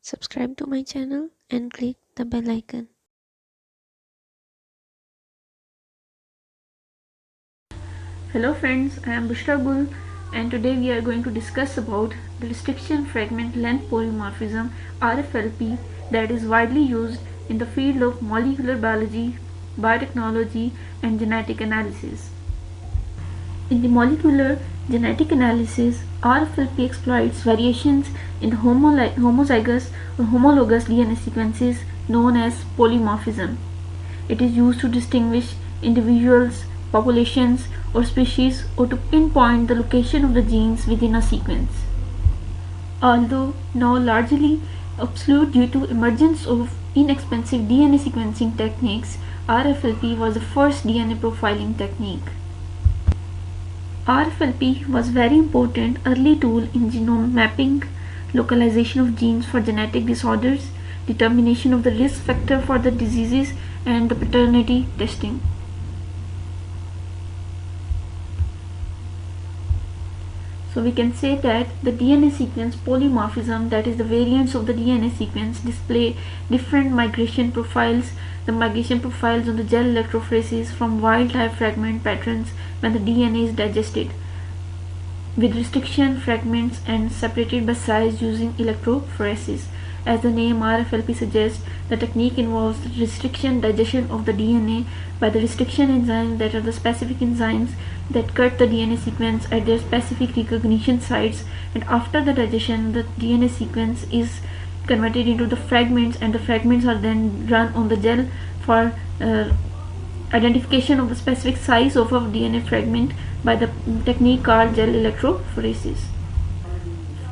Subscribe to my channel and click the bell icon. Hello friends, I am Bushra Gul and today we are going to discuss about the restriction fragment length polymorphism RFLP that is widely used in the field of molecular biology, biotechnology and genetic analysis. In the molecular genetic analysis, RFLP exploits variations in the homozygous or homologous DNA sequences known as polymorphism. It is used to distinguish individuals, populations, or species, or to pinpoint the location of the genes within a sequence. Although now largely obsolete due to emergence of inexpensive DNA sequencing techniques, RFLP was the first DNA profiling technique. RFLP was very important early tool in genome mapping, localization of genes for genetic disorders, determination of the risk factor for the diseases, and the paternity testing. So we can say that the DNA sequence polymorphism, that is the variants of the DNA sequence, display different migration profiles. The migration profiles on the gel electrophoresis from wild type fragment patterns when the DNA is digested, with restriction fragments and separated by size using electrophoresis. As the name RFLP suggests, the technique involves the restriction digestion of the DNA by the restriction enzymes, that are the specific enzymes that cut the DNA sequence at their specific recognition sites, and after the digestion the DNA sequence is converted into the fragments, and the fragments are then run on the gel for identification of the specific size of a DNA fragment by the technique called gel electrophoresis.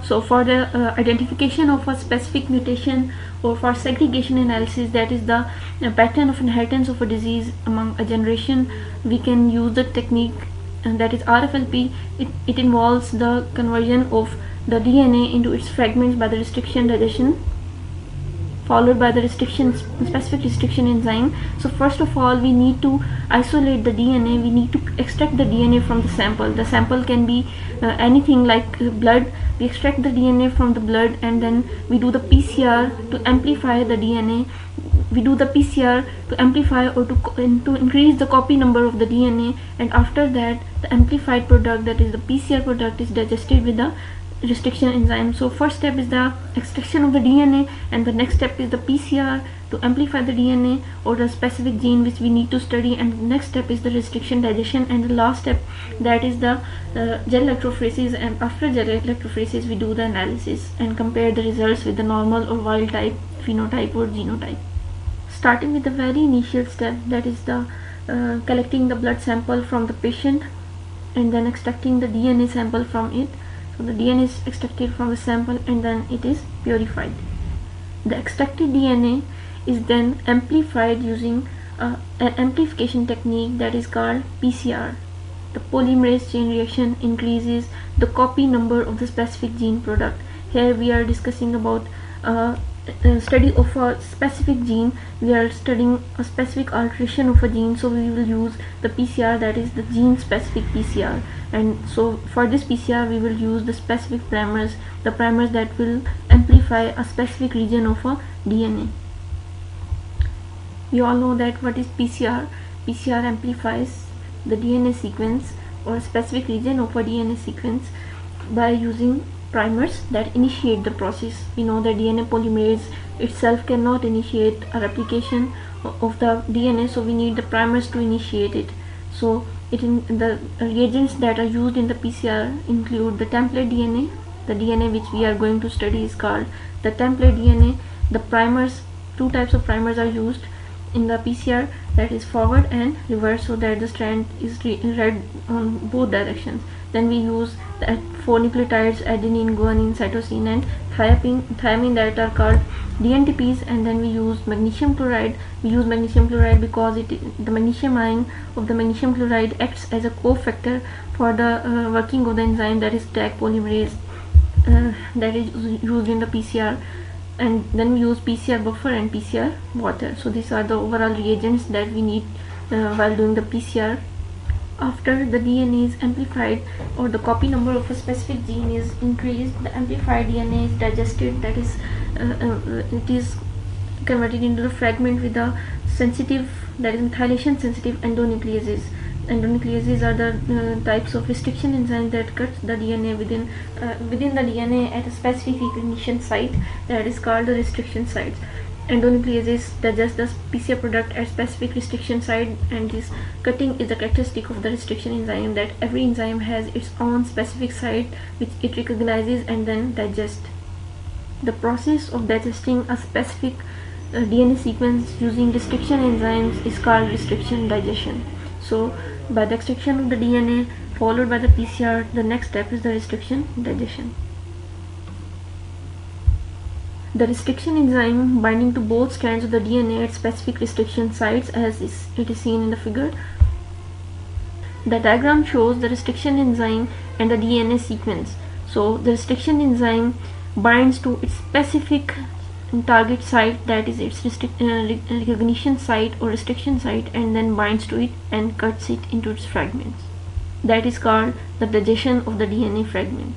So for the identification of a specific mutation, or for segregation analysis, that is the pattern of inheritance of a disease among a generation, we can use the technique, and that is RFLP. It involves the conversion of the DNA into its fragments by the restriction digestion, followed by the specific restriction enzyme. So first of all, we need to isolate the DNA. We need to extract the DNA from the sample. The sample can be anything like blood. We extract the DNA from the blood, and then we do the PCR to amplify the DNA. We do the PCR to amplify or to increase the copy number of the DNA, and after that the amplified product, that is the PCR product, is digested with the restriction enzyme. So first step is the extraction of the DNA, and the next step is the PCR to amplify the DNA or the specific gene which we need to study, and the next step is the restriction digestion, and the last step, that is the gel electrophoresis. And after gel electrophoresis we do the analysis and compare the results with the normal or wild type phenotype or genotype. Starting with the very initial step, that is the collecting the blood sample from the patient and then extracting the DNA sample from it. So the DNA is extracted from the sample and then it is purified. The extracted DNA is then amplified using an amplification technique that is called PCR. The polymerase chain reaction increases the copy number of the specific gene product. Here we are discussing about study of a specific gene. We are studying a specific alteration of a gene, so we will use the PCR, that is the gene specific PCR. And so for this PCR we will use the specific primers, the primers that will amplify a specific region of a DNA. We all know that what is PCR. PCR amplifies the DNA sequence or a specific region of a DNA sequence by using primers that initiate the process. We know that DNA polymerase itself cannot initiate a replication of the DNA, so we need the primers to initiate it. So the reagents that are used in the PCR include the template DNA. The DNA which we are going to study is called the template DNA. The primers, two types of primers are used in the PCR, that is forward and reverse, so that the strand is read on both directions. Then we use the 4 nucleotides, adenine, guanine, cytosine and thymine, that are called DNTPs. And then we use magnesium chloride. We use magnesium chloride because the magnesium ion of the magnesium chloride acts as a cofactor for the working of the enzyme, that is Taq polymerase, that is used in the PCR. And then we use PCR buffer and PCR water. So these are the overall reagents that we need while doing the PCR. After the DNA is amplified or the copy number of a specific gene is increased, the amplified DNA is digested, that is it is converted into a fragment with a sensitive, that is methylation sensitive endonucleases. Endonucleases are the types of restriction enzyme that cuts the DNA within the DNA at a specific recognition site, that is called the restriction sites. Endonucleases digest the PCR product at specific restriction site, and this cutting is the characteristic of the restriction enzyme, that every enzyme has its own specific site which it recognizes and then digests. The process of digesting a specific DNA sequence using restriction enzymes is called restriction digestion. So by the extraction of the DNA followed by the PCR, the next step is the restriction digestion. The restriction enzyme binding to both strands of the DNA at specific restriction sites, as it is seen in the figure. The diagram shows the restriction enzyme and the DNA sequence. So the restriction enzyme binds to its specific target site, that is its recognition site or restriction site, and then binds to it and cuts it into its fragments. That is called the digestion of the DNA fragment.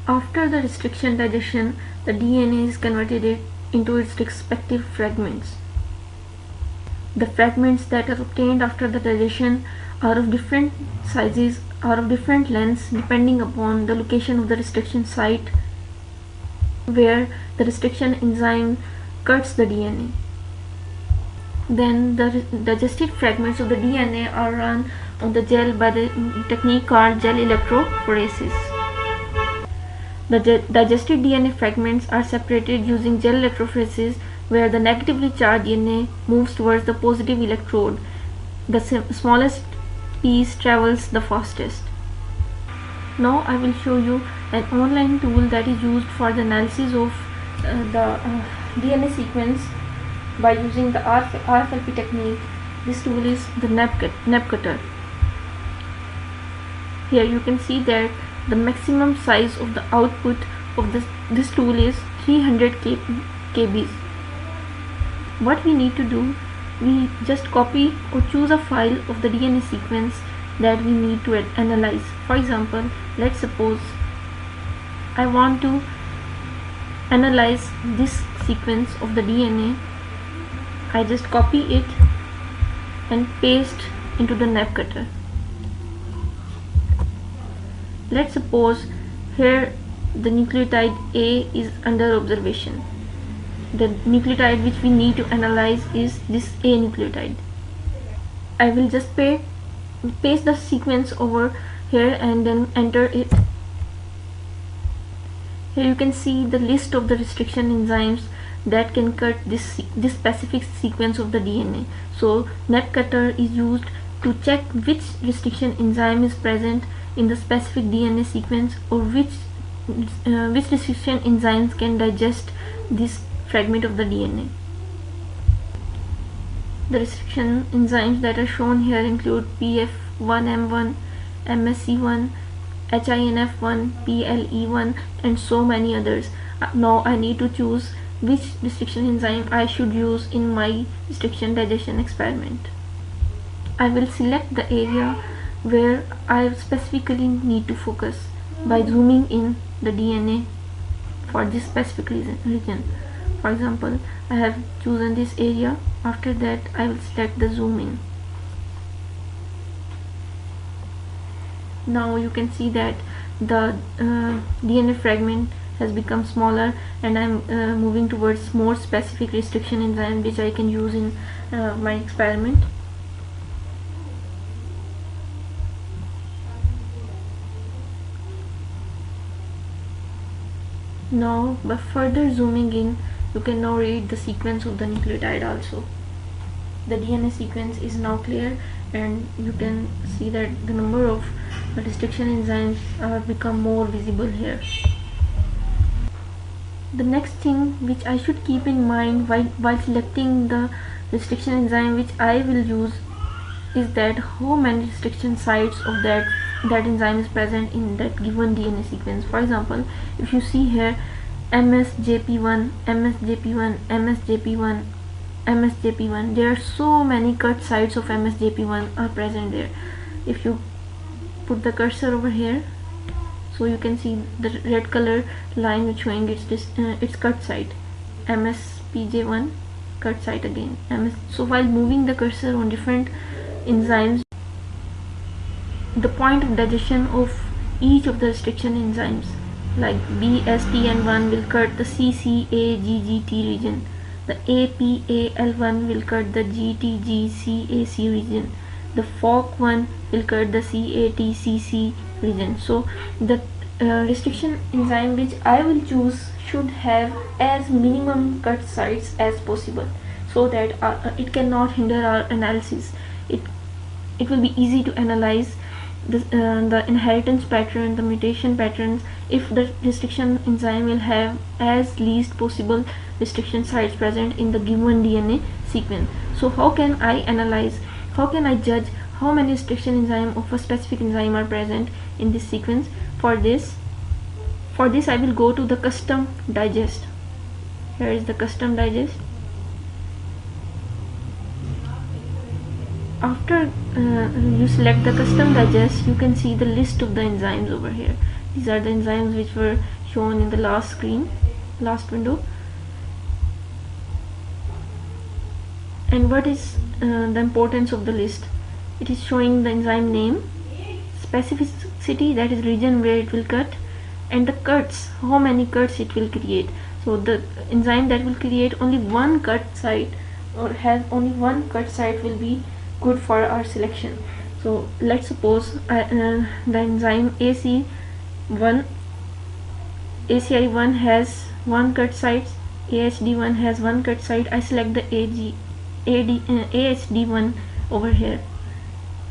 After the restriction digestion, the DNA is converted into its respective fragments. The fragments that are obtained after the digestion are of different sizes, are of different lengths, depending upon the location of the restriction site where the restriction enzyme cuts the DNA. Then the digested fragments of the DNA are run on the gel by the technique called gel electrophoresis. The digested DNA fragments are separated using gel electrophoresis, where the negatively charged DNA moves towards the positive electrode. The smallest piece travels the fastest. Now I will show you an online tool that is used for the analysis of the DNA sequence by using the RFLP technique. This tool is the NAP cutter. Here you can see that the maximum size of the output of this tool is 300 kbs. What we need to do, we just copy or choose a file of the DNA sequence that we need to analyze. For example, let's suppose I want to analyze this sequence of the DNA. I just copy it and paste into the NAP cutter. Let's suppose here the nucleotide A is under observation. The nucleotide which we need to analyze is this A nucleotide. I will just paste the sequence over here and then enter it. Here you can see the list of the restriction enzymes that can cut this specific sequence of the DNA. So NAP cutter is used to check which restriction enzyme is present in the specific DNA sequence, or which restriction enzymes can digest this fragment of the DNA. The restriction enzymes that are shown here include PF1M1, MSC1, HINF1, PLE1, and so many others. Now I need to choose which restriction enzyme I should use in my restriction digestion experiment. I will select the area where I specifically need to focus by zooming in the DNA for this specific region. For example, I have chosen this area. After that, I will select the zoom in. Now you can see that the DNA fragment has become smaller, and I'm moving towards more specific restriction enzyme which I can use in my experiment. Now by further zooming in, you can now read the sequence of the nucleotide also. The DNA sequence is now clear, and you can see that the number of restriction enzymes have become more visible here. The next thing which I should keep in mind while selecting the restriction enzyme which I will use is that how many restriction sites of that enzyme is present in that given DNA sequence. For example, if you see here MSJP1, MSJP1, MSJP1, MSJP1, there are so many cut sites of MSJP1 are present there. If you put the cursor over here, So you can see the red color line which showing its cut site, MSPJ1 cut site again. So while moving the cursor on different enzymes, the point of digestion of each of the restriction enzymes like BSTN1 will cut the CCAGGT region, the APAL1 will cut the GTGCAC region, the FOC1 will cut the CATCC region. So the restriction enzyme which I will choose should have as minimum cut sites as possible, so that it cannot hinder our analysis. It will be easy to analyze the inheritance pattern, the mutation patterns, if the restriction enzyme will have as least possible restriction sites present in the given DNA sequence. So how can I analyze, how can I judge how many restriction enzyme of a specific enzyme are present in this sequence? For this I will go to the custom digest. Here is the custom digest. After you select the custom digest, you can see the list of the enzymes over here. These are the enzymes which were shown in the last window. And what is the importance of the list? It is showing the enzyme name, specificity, that is region where it will cut, and the cuts, how many cuts it will create. So the enzyme that will create only one cut site or has only one cut site will be good for our selection. So let's suppose the enzyme ACI1 has one cut site, AHD1 has one cut site. I select the AHD1 over here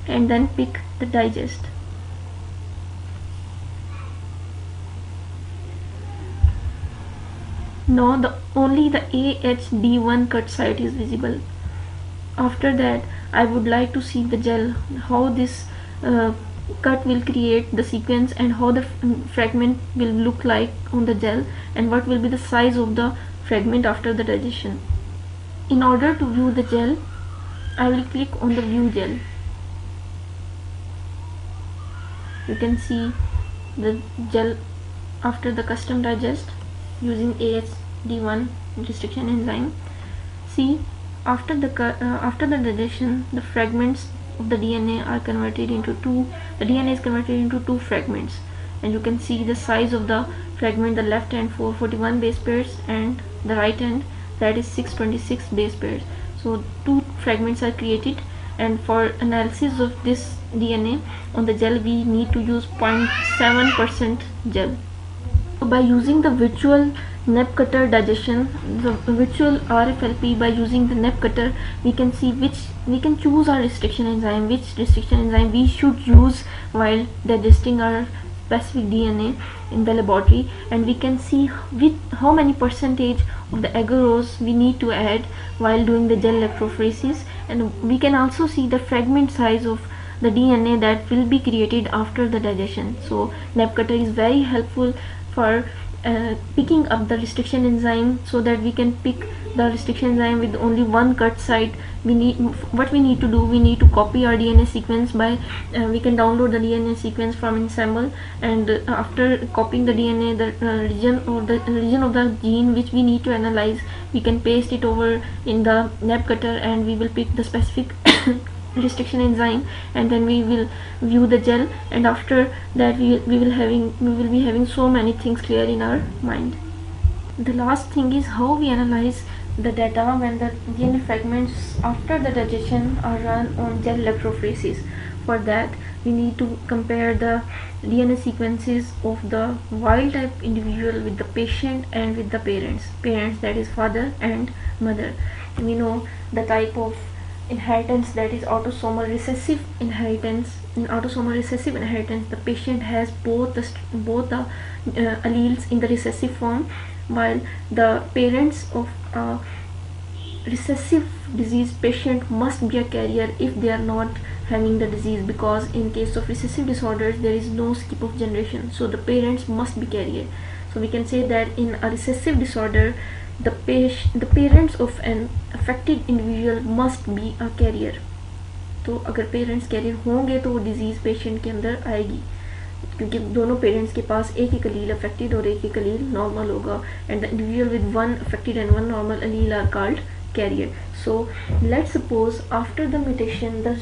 and then pick the digest. Now only the AHD1 cut site is visible. After that, I would like to see the gel, how this cut will create the sequence and how the fragment will look like on the gel, and what will be the size of the fragment after the digestion. In order to view the gel, I will click on the view gel. You can see the gel after the custom digest using AHD1 restriction enzyme. See, after the digestion, the fragments of the DNA are converted into the DNA is converted into two fragments, and you can see the size of the fragment, the left end 441 base pairs and the right end, that is 626 base pairs. So two fragments are created, and for analysis of this DNA on the gel we need to use 0.7% gel. So by using the virtual NEP cutter digestion, the virtual RFLP, by using the NEP cutter we can see we can choose our restriction enzyme, which restriction enzyme we should use while digesting our specific DNA in the laboratory, and we can see how many percentage of the agarose we need to add while doing the gel electrophoresis, and we can also see the fragment size of the DNA that will be created after the digestion. So NEP cutter is very helpful for picking up the restriction enzyme, so that we can pick the restriction enzyme with only one cut site. What we need to do, we need to copy our DNA sequence by we can download the DNA sequence from Ensemble, and after copying the DNA, the region of the gene which we need to analyze, we can paste it over in the NEP cutter, and we will pick the specific restriction enzyme, and then we will view the gel, and after that we will be having so many things clear in our mind. The last thing is how we analyze the data when the DNA fragments after the digestion are run on gel electrophoresis. For that, we need to compare the DNA sequences of the wild type individual with the patient and with the parents, that is father and mother. We know the type of inheritance, that is autosomal recessive inheritance. In autosomal recessive inheritance, the patient has both the alleles in the recessive form, while the parents of a recessive disease patient must be a carrier if they are not having the disease, because in case of recessive disorders there is no skip of generation, so the parents must be carrier. So we can say that in a recessive disorder, the parents of an affected individual must be a carrier. तो अगर parents career होंगे तो वो disease patient के अंदर आएगी. क्योंकि दोनों पेरेंट्स के पास एक ही allele affected और एक ही allele normal होगा, and the individual with one affected and one normal allele are called carrier. So let's suppose after the mutation the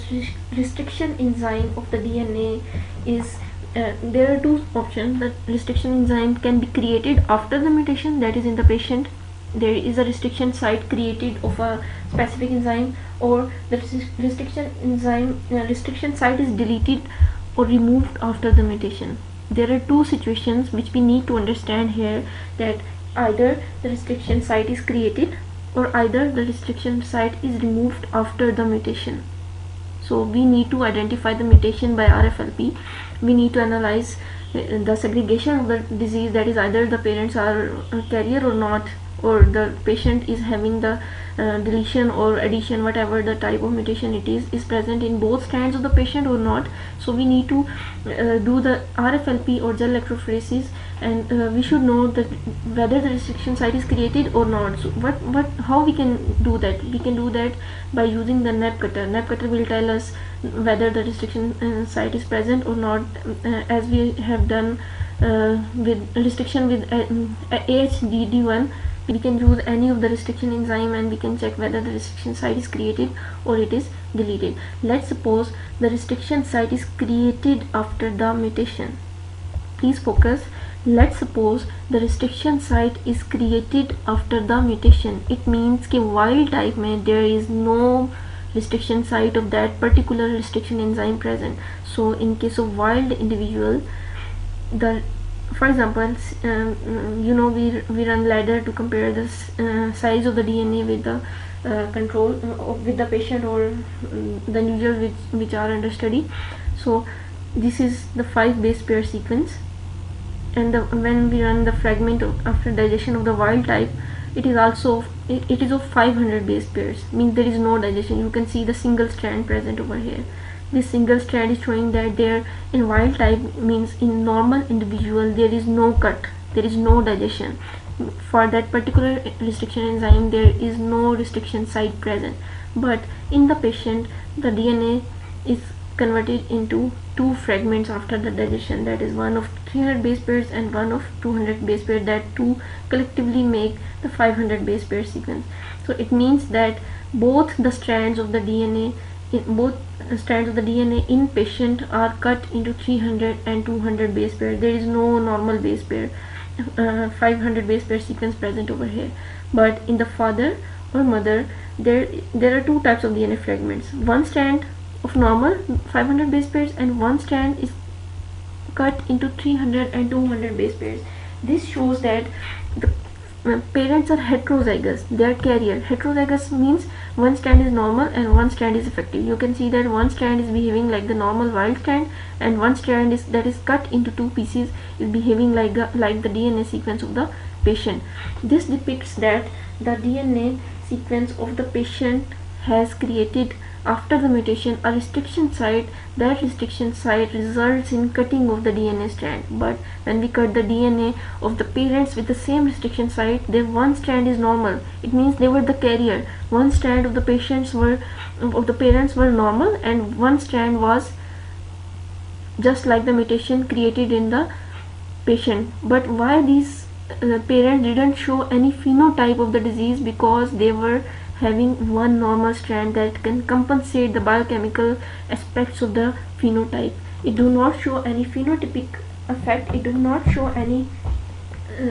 restriction enzyme of the DNA is there are two options. The restriction enzyme can be created after the mutation, that is in the patient there is a restriction site created of a specific enzyme, or the restriction site is deleted or removed after the mutation. There are two situations which we need to understand here, that either the restriction site is created or either the restriction site is removed after the mutation. So we need to identify the mutation by RFLP. We need to analyze the segregation of the disease, that is either the parents are a carrier or not, or the patient is having the deletion or addition, whatever the type of mutation it is present in both strands of the patient or not. So we need to do the RFLP or gel electrophoresis, and we should know that whether the restriction site is created or not. So how we can do that? We can do that by using the NAP cutter. NAP cutter will tell us whether the restriction site is present or not, as we have done with restriction with AHDD1. We can use any of the restriction enzyme and we can check whether the restriction site is created or it is deleted. Let's suppose the restriction site is created after the mutation. Please focus. Let's suppose the restriction site is created after the mutation. It means कि wild type में there is no restriction site of that particular restriction enzyme present. So in case of wild individual, for example, we run ladder to compare the size of the DNA with the control with the patient or the individual which are under study. So this is the 5 base pair sequence, and when we run the fragment after digestion of the wild type, it is also it is of 500 base pairs, means there is no digestion. You can see the single strand present over here. This single strand is showing that there in wild type, means in normal individual there is no cut, there is no digestion. For that particular restriction enzyme there is no restriction site present, but in the patient the DNA is converted into 2 fragments after the digestion, that is one of 300 base pairs and one of 200 base pairs, that two collectively make the 500 base pair sequence. So it means that both the strands of the DNA in patient are cut into 300 and 200 base pair. There is no normal base pair 500 base pair sequence present over here. But in the father or mother there are two types of DNA fragments. One strand of normal 500 base pairs and one strand is cut into 300 and 200 base pairs. This shows that the parents are heterozygous, they are carrier. Heterozygous means one strand is normal and one strand is effective. You can see that one strand is behaving like the normal wild strand, and one strand that is cut into 2 pieces is behaving like the DNA sequence of the patient. This depicts that the DNA sequence of the patient has created after the mutation a restriction site. That restriction site results in cutting of the DNA strand. But when we cut the DNA of the parents with the same restriction site, their one strand is normal. It means they were the carrier. One strand of the parents were normal, and one strand was just like the mutation created in the patient. But why these parents didn't show any phenotype of the disease? Because they were having one normal strand that can compensate the biochemical aspects of the phenotype. It do not show any phenotypic effect, it do not show any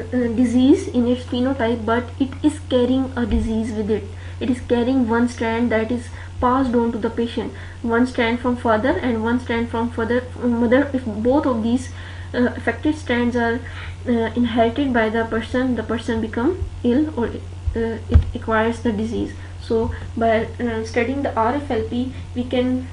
disease in its phenotype, but it is carrying a disease with it. It is carrying one strand that is passed on to the patient, one strand from father and one strand from mother. If both of these affected strands are inherited by the person become ill, or it acquires the disease. So by studying the RFLP, we can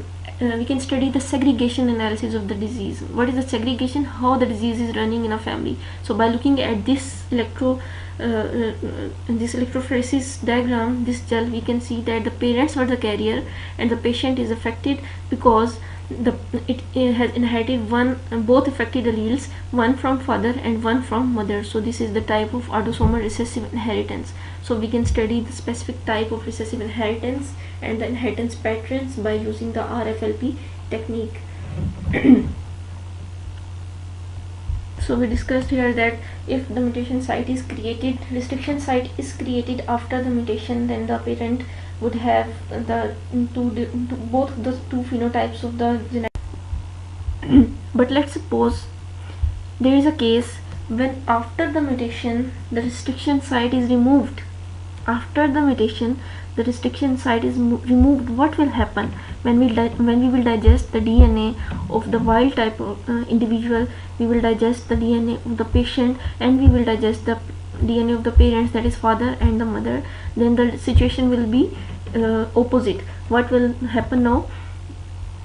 study the segregation analysis of the disease. What is the segregation? How the disease is running in a family. So by looking at this electrophoresis diagram, this gel, we can see that the parents were the carrier and the patient is affected because it has inherited both affected alleles, one from father and one from mother. So this is the type of autosomal recessive inheritance. So we can study the specific type of recessive inheritance and the inheritance patterns by using the RFLP technique. So we discussed here that if the mutation site is created, restriction site is created after the mutation, then the parent would have the both the two phenotypes of the genetic. But let's suppose there is a case when after the mutation the restriction site is removed. After the mutation the restriction site is removed. What will happen when we will digest the DNA of the wild type of individual? We will digest the DNA of the patient, and we will digest the DNA of the parents, that is father and the mother. Then the situation will be opposite. What will happen now?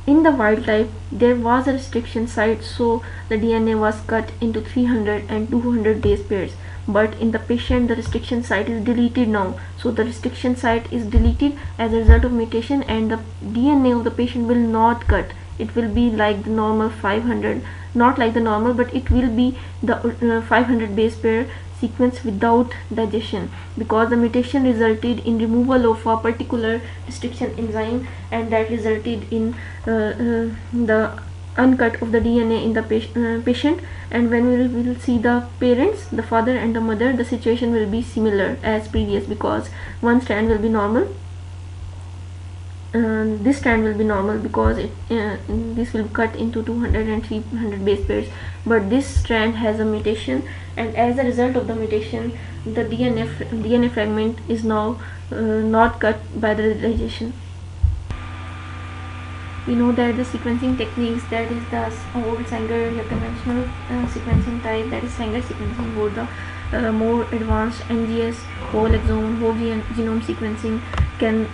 In the wild type there was a restriction site, so the DNA was cut into 300 and 200 base pairs. But in the patient the restriction site is deleted now, so the restriction site is deleted as a result of mutation, and the DNA of the patient will not cut. It will be like the normal 500, not like the normal, but it will be the 500 base pair sequence without digestion, because the mutation resulted in removal of a particular restriction enzyme, and that resulted in the uncut of the DNA in the patient. And when we will see the parents, the father and the mother, the situation will be similar as previous, because one strand will be normal, this strand will be normal because this will cut into 200 and 300 base pairs, but this strand has a mutation, and as a result of the mutation the DNA fragment is now not cut by the digestion. We know that the sequencing techniques, that is the old Sanger, the conventional sequencing type, that is Sanger sequencing, or the more advanced NGS, whole exome, whole genome sequencing, can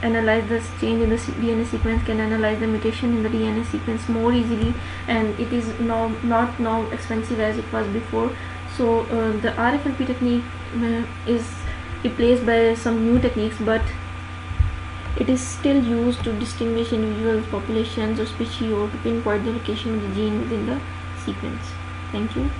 analyze the change in the DNA sequence, can analyze the mutation in the DNA sequence more easily, and it is now not now expensive as it was before. So the RFLP technique is replaced by some new techniques, but it is still used to distinguish individuals, populations or species, or to pinpoint the location of the gene within the sequence. Thank you.